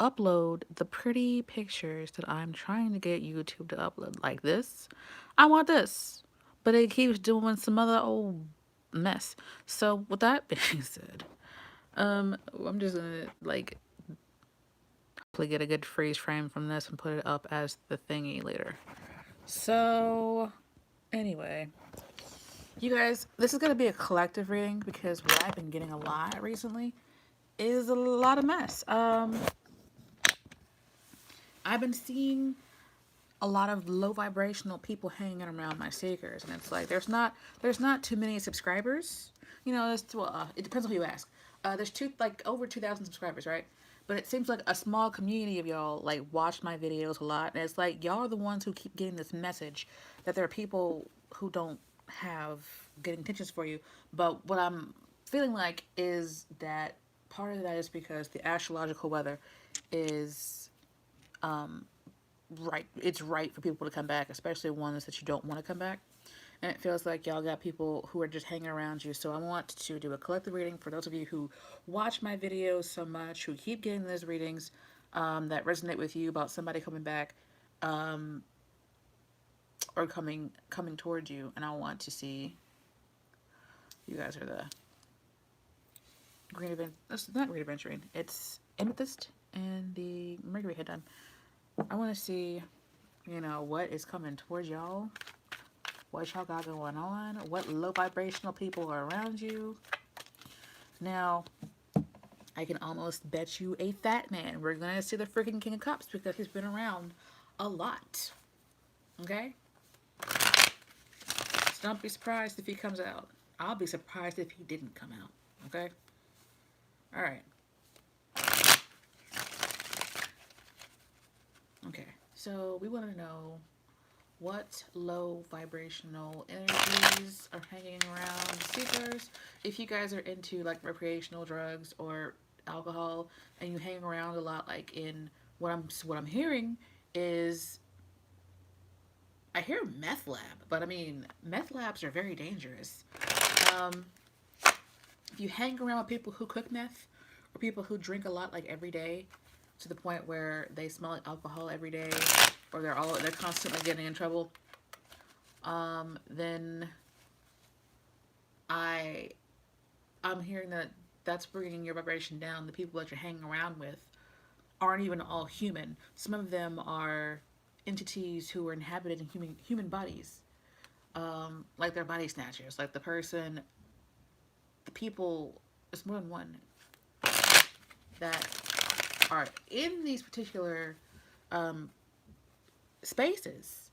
upload the pretty pictures that I'm trying to get YouTube to upload. Like this. I want this. But it keeps doing some other old mess. So with that being said, I'm just gonna like hopefully get a good freeze frame from this and put it up as the thingy later. So anyway, you guys, this is gonna be a collective reading because what I've been getting a lot recently is a lot of mess. I've been seeing a lot of low vibrational people hanging around my seekers, and it's like there's not too many subscribers. You know, it depends on who you ask. There's over 2,000 subscribers, right? But it seems like a small community of y'all like watch my videos a lot, and it's like y'all are the ones who keep getting this message that there are people who don't have good intentions for you. But what I'm feeling like is that part of that is because the astrological weather is right. It's right for people to come back, especially ones that you don't want to come back. And it feels like y'all got people who are just hanging around you. So I want to do a collective reading for those of you who watch my videos so much, who keep getting those readings that resonate with you about somebody coming back or coming towards you. And I want to see you guys are the green event. That's not green adventuring. It's amethyst and the Mercury head done. I want to see, what is coming towards y'all. What y'all got going on? What low vibrational people are around you? Now, I can almost bet you a fat man we're gonna see the freaking King of Cups because he's been around a lot. Okay? So don't be surprised if he comes out. I'll be surprised if he didn't come out. Okay? Alright. Okay. So we want to know what low vibrational energies are hanging around seekers. If you guys are into like recreational drugs or alcohol and you hang around a lot, like in what I'm hearing is I hear meth lab, but I mean meth labs are very dangerous. Um, if you hang around with people who cook meth or people who drink a lot like every day to the point where they smell like alcohol every day or they're constantly getting in trouble, then I I'm hearing that that's bringing your vibration down. The people that you're hanging around with aren't even all human. Some of them are entities who are inhabited in human bodies, like they're body snatchers. Like the people. There's more than one that are in these particular um, spaces.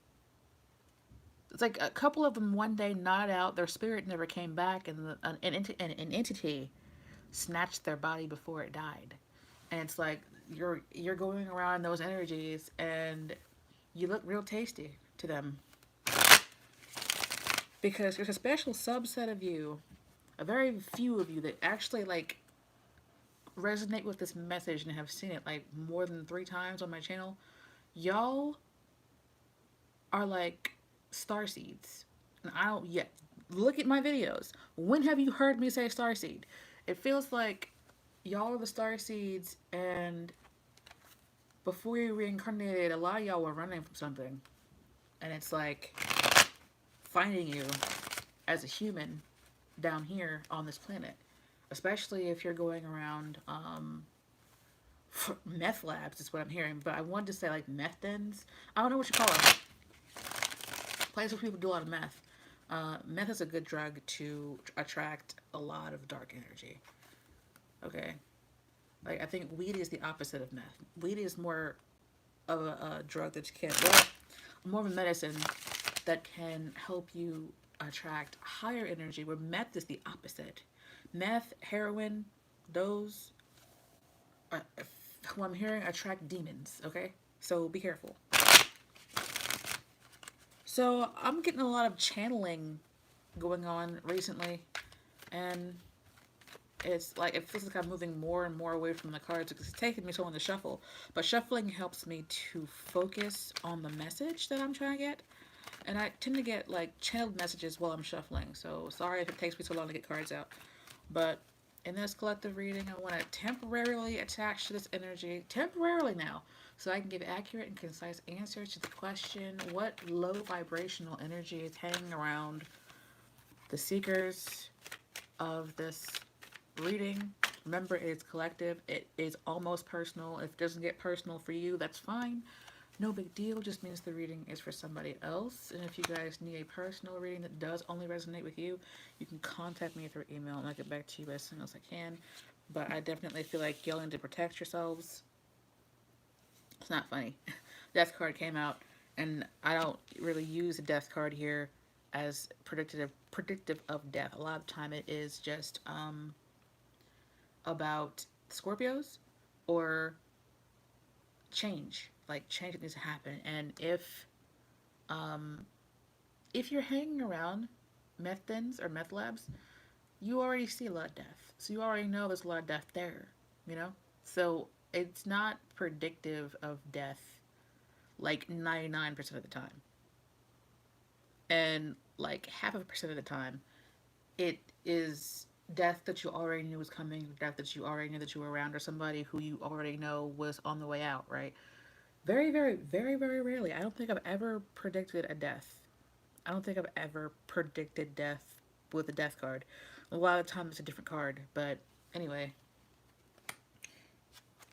It's like a couple of them one day nodded out. Their spirit never came back, and an entity snatched their body before it died. And it's like you're going around those energies, and you look real tasty to them because there's a special subset of you, a very few of you that actually like resonate with this message and have seen it like more than 3 times on my channel. Y'all are like star seeds, and I don't yet look at my videos. When have you heard me say star seed? It feels like y'all are the star seeds, and before you reincarnated, a lot of y'all were running from something, and it's like finding you as a human down here on this planet, especially if you're going around meth labs is what I'm hearing, but I wanted to say like meth dens. I don't know what you call them. Places where people do a lot of meth. Meth is a good drug to attract a lot of dark energy. Okay, like I think weed is the opposite of meth. Weed is more of a drug that can, well, more of a medicine that can help you attract higher energy. Where meth is the opposite. Meth, heroin, those are, who I'm hearing attract demons. Okay, so be careful. So I'm getting a lot of channeling going on recently, and it's like it feels like I'm moving more and more away from the cards because it's taking me so long to shuffle. But shuffling helps me to focus on the message that I'm trying to get, and I tend to get like channeled messages while I'm shuffling. So sorry if it takes me so long to get cards out, but In this collective reading, I want to temporarily attach to this energy, temporarily now, so I can give accurate and concise answers to the question, what low vibrational energy is hanging around the seekers of this reading. Remember, it is collective. It is almost personal. If it doesn't get personal for you, that's fine. No big deal. Just means the reading is for somebody else. And if you guys need a personal reading that does only resonate with you, you can contact me through email and I'll get back to you as soon as I can. But I definitely feel like y'all need to protect yourselves. It's not funny. Death card came out, and I don't really use the death card here as predictive of death. A lot of time it is just about Scorpios or change, like change that needs to happen. And um, if you're hanging around meth dens or meth labs, you already see a lot of death, so you already know there's a lot of death there. You know, so it's not predictive of death like 99% of the time, and like half of a percent of the time, it is death that you already knew was coming, death that you already knew that you were around, or somebody who you already know was on the way out, right? Very, very, very, very rarely. I don't think I've ever predicted a death. I don't think I've ever predicted death with a death card. A lot of times it's a different card, but anyway,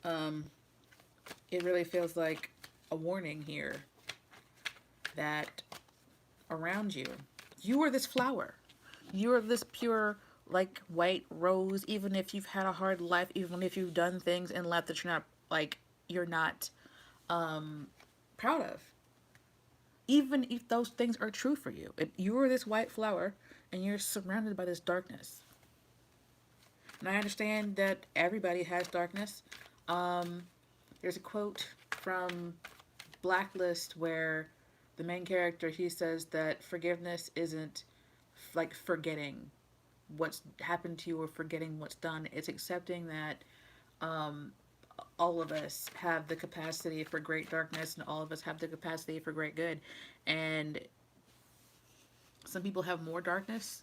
um, it really feels like a warning here that around you, you are this flower. You are this pure, like, white rose. Even if you've had a hard life, even if you've done things in life that you're not proud of, even if those things are true for you, you are this white flower and you're surrounded by this darkness. And I understand that everybody has darkness. um there's a quote from Blacklist where the main character, he says that forgiveness isn't like forgetting what's happened to you or forgetting what's done. It's accepting that um, all of us have the capacity for great darkness and all of us have the capacity for great good. And some people have more darkness,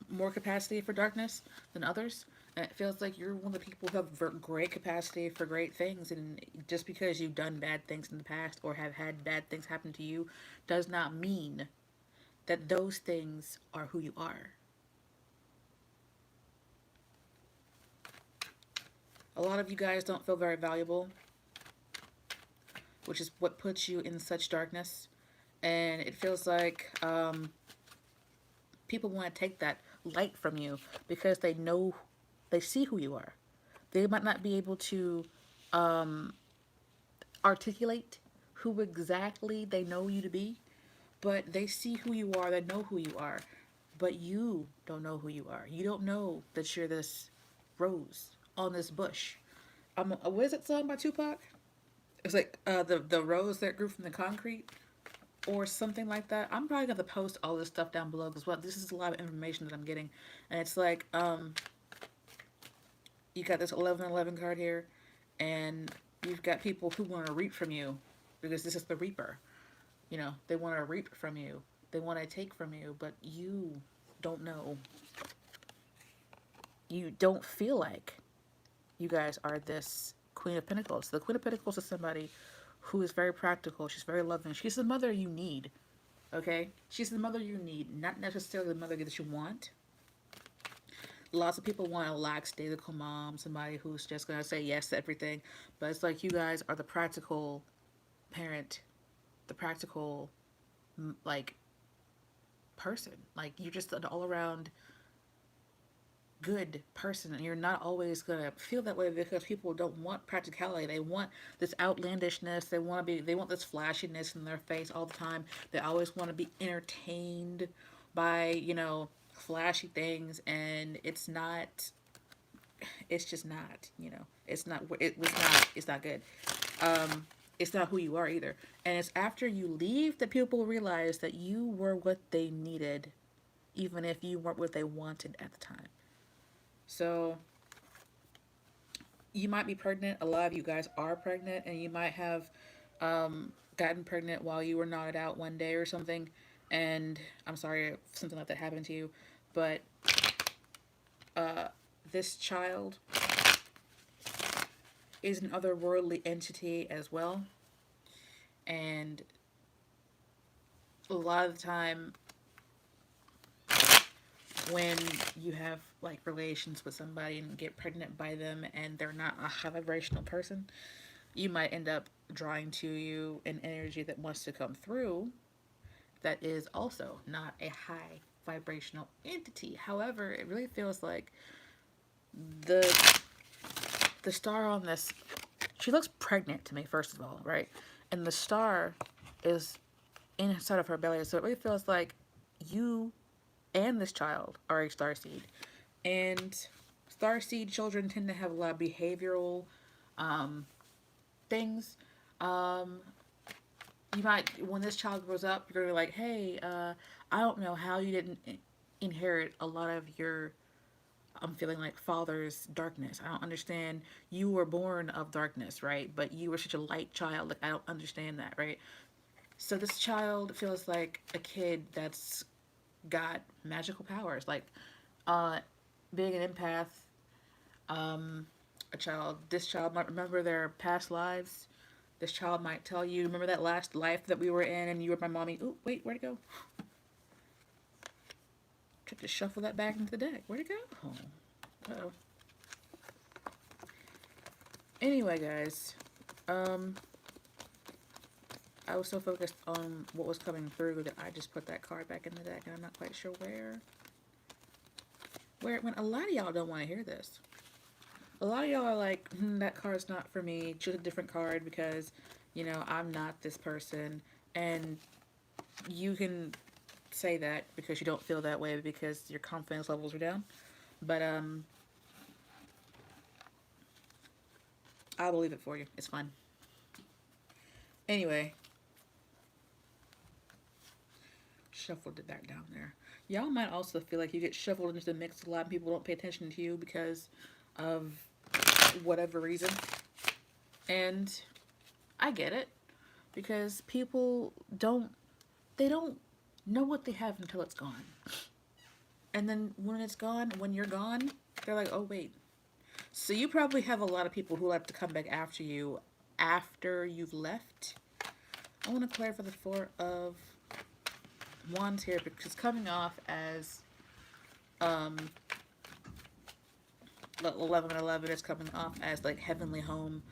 more capacity for darkness than others. And it feels like you're one of the people who have great capacity for great things. And just because you've done bad things in the past or have had bad things happen to you does not mean that those things are who you are. A lot of you guys don't feel very valuable, which is what puts you in such darkness. And it feels like people want to take that light from you because they know, they see who you are. They might not be able to um, articulate who exactly they know you to be, but they see who you are, they know who you are. But you don't know who you are. You don't know that you're this rose on this bush. What is that song by Tupac? It's like the rose that grew from the concrete or something like that. I'm probably gonna post all this stuff down below because well, this is a lot of information that I'm getting, and it's like you got this 1111 card here, and you've got people who want to reap from you because this is the reaper. You know, they want to reap from you, they want to take from you, but you don't know. You don't feel like you guys are this Queen of Pentacles. The Queen of Pentacles is somebody who is very practical. She's very loving. She's the mother you need. Okay? She's the mother you need, not necessarily the mother that you want. Lots of people want a lackadaisical mom, somebody who's just going to say yes to everything. But it's like you guys are the practical parent, the practical, like, person. Like, you're just an all around good person, and you're not always gonna feel that way because people don't want practicality. They want this outlandishness. They want this flashiness in their face all the time. They always want to be entertained by, flashy things, and it's just not, it's not good. It's not who you are either. And it's after you leave that people realize that you were what they needed, even if you weren't what they wanted at the time. So you might be pregnant. A lot of you guys are pregnant, and you might have gotten pregnant while you were knotted out one day or something. And I'm sorry if something like that happened to you, but this child is an otherworldly entity as well. And a lot of the time, when you have like relations with somebody and get pregnant by them and they're not a high vibrational person, you might end up drawing to you an energy that wants to come through that is also not a high vibrational entity. However, it really feels like the the star on this, she looks pregnant to me, first of all, right? And the star is inside of her belly, so it really feels like you and this child are a star seed. And star seed children tend to have a lot of behavioral um, things. Um, you might, when this child grows up, you're gonna be like, hey, I don't know how you didn't inherit a lot of your, I'm feeling like father's darkness. I don't understand. You were born of darkness, right? But you were such a light child. Like, I don't understand that, right? So this child feels like a kid that's got magical powers. Like, uh, being an empath, a child, this child might remember their past lives. This child might tell you, remember that last life that we were in and you were my mommy? Oh, wait, where'd it go? Tried to shuffle that back into the deck. Where'd it go? Oh. Uh-oh. Anyway, guys, I was so focused on what was coming through that I just put that card back in the deck, and I'm not quite sure where it went. A lot of y'all don't want to hear this. A lot of y'all are like, that card's not for me. Choose a different card because, I'm not this person. And you can say that because you don't feel that way because your confidence levels are down. But I'll believe it for you. It's fine. Anyway, shuffled it back down there. Y'all might also feel like you get shuffled into the mix. A lot of people don't pay attention to you because of whatever reason. And I get it. Because people they don't know what they have until it's gone. And then when it's gone, when you're gone, they're like, oh, wait. So you probably have a lot of people who like to come back after you after you've left. I want to clarify the Four of Wands here because it's coming off as 11 and 11 is coming off as like heavenly home.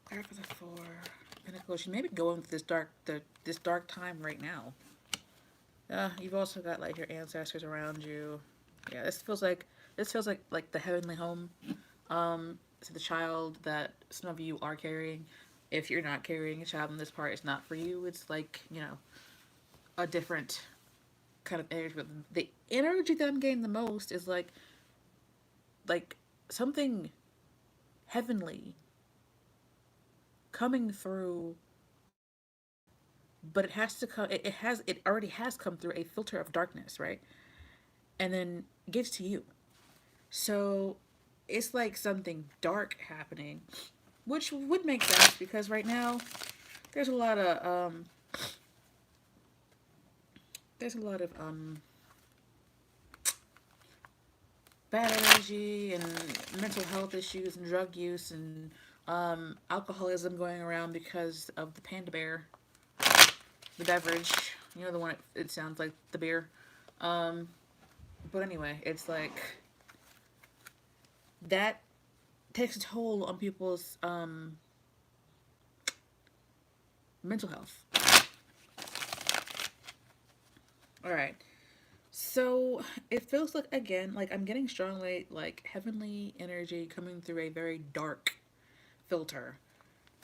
Clarify the Four Pentacles. You may be going through this dark time right now. You've also got like your ancestors around you. Yeah, this feels like the heavenly home. So the child that some of you are carrying, if you're not carrying a child in this part, it's not for you. It's like, a different kind of energy. But the energy that I'm getting the most is like something heavenly coming through, but it has to come, it already has come through a filter of darkness, right? And then gets to you. So it's like something dark happening, which would make sense because right now there's a lot of bad energy and mental health issues and drug use and alcoholism going around because of the panda bear, the beverage. The one it sounds like the beer. But anyway, it's like that takes a toll on people's mental health. All right. So it feels like, again, like I'm getting strongly like heavenly energy coming through a very dark filter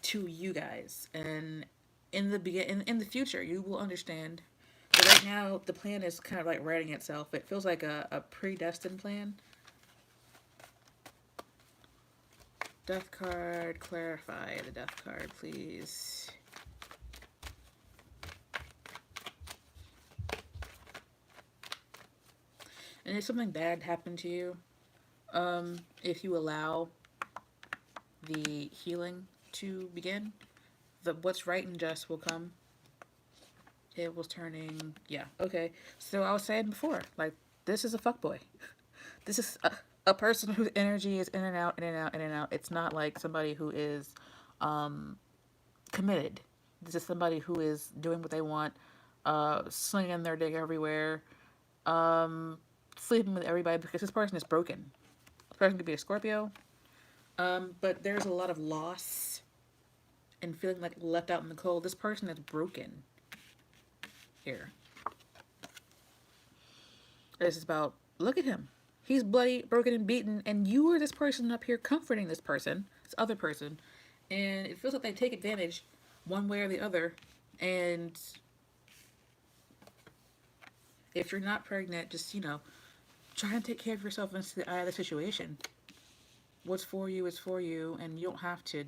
to you guys, and in the future you will understand. But right now the plan is kind of like writing itself. It feels like a predestined plan. Death card, clarify the death card, please. And if something bad happened to you, if you allow the healing to begin, what's right and just will come. It was turning, yeah, okay. So I was saying before, like, this is a fuckboy. This is a person whose energy is in and out, in and out, in and out. It's not like somebody who is committed. This is somebody who is doing what they want, slinging their dick everywhere, um, sleeping with everybody because this person is broken. This person could be a Scorpio, but there's a lot of loss and feeling like left out in the cold. This person is broken here. This is about, look at him. He's bloody, broken, and beaten, and you are this person up here comforting this person, this other person, and it feels like they take advantage one way or the other. And if you're not pregnant, just, try and take care of yourself into the eye of the situation. What's for you is for you, and you don't have to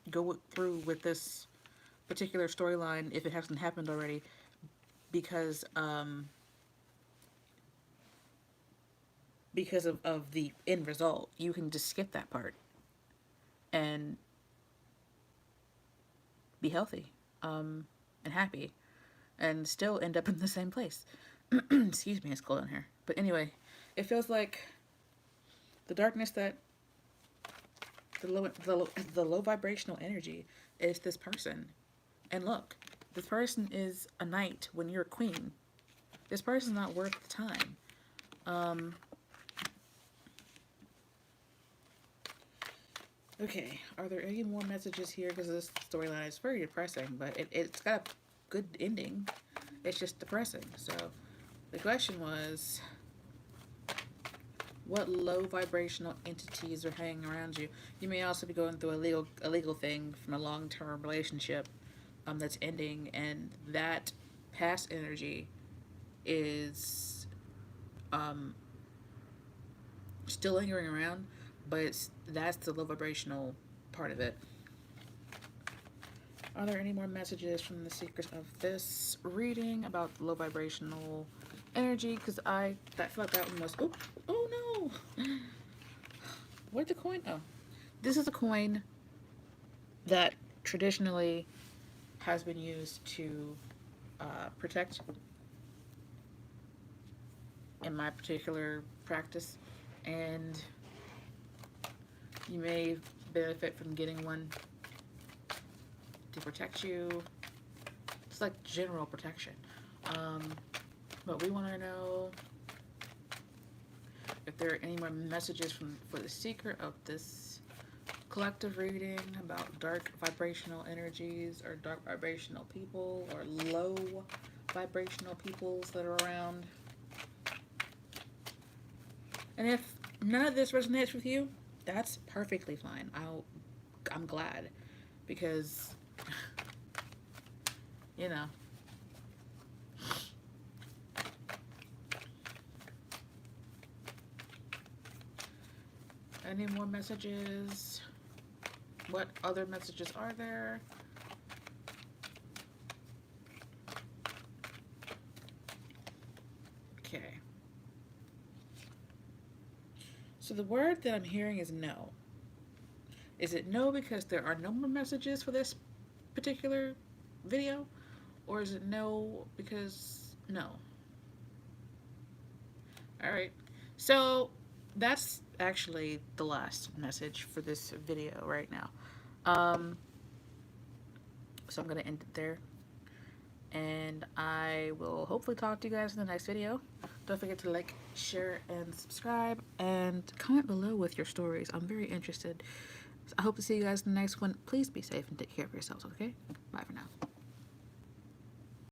go through with this particular storyline if it hasn't happened already, because of the end result. You can just skip that part and be healthy and happy and still end up in the same place. Excuse me, it's cold in here. But anyway, it feels like the darkness, that the low vibrational energy is this person. And look, this person is a knight when you're a queen. This person's not worth the time. Okay, are there any more messages here? Because this storyline is very depressing, but it's got a good ending. It's just depressing. So the question was, what low vibrational entities are hanging around you? You may also be going through a legal thing from a long-term relationship that's ending, and that past energy is still lingering around, but that's the low vibrational part of it. Are there any more messages from the secrets of this reading about low vibrational energy? Because I feel like that one was, oh no, where'd the coin? Oh, this is a coin that traditionally has been used to protect in my particular practice, and you may benefit from getting one to protect you. It's like general protection. But we want to know if there are any more messages for the secret of this collective reading about dark vibrational energies, or dark vibrational people, or low vibrational peoples that are around. And if none of this resonates with you, that's perfectly fine. I'm glad, because Any more messages? What other messages are there? Okay. So the word that I'm hearing is no. Is it no because there are no more messages for this particular video? Or is it no because no? Alright. So that's actually the last message for this video right now. So I'm going to end it there. And I will hopefully talk to you guys in the next video. Don't forget to like, share, and subscribe. And comment below with your stories. I'm very interested. I hope to see you guys in the next one. Please be safe and take care of yourselves, okay? Bye for now.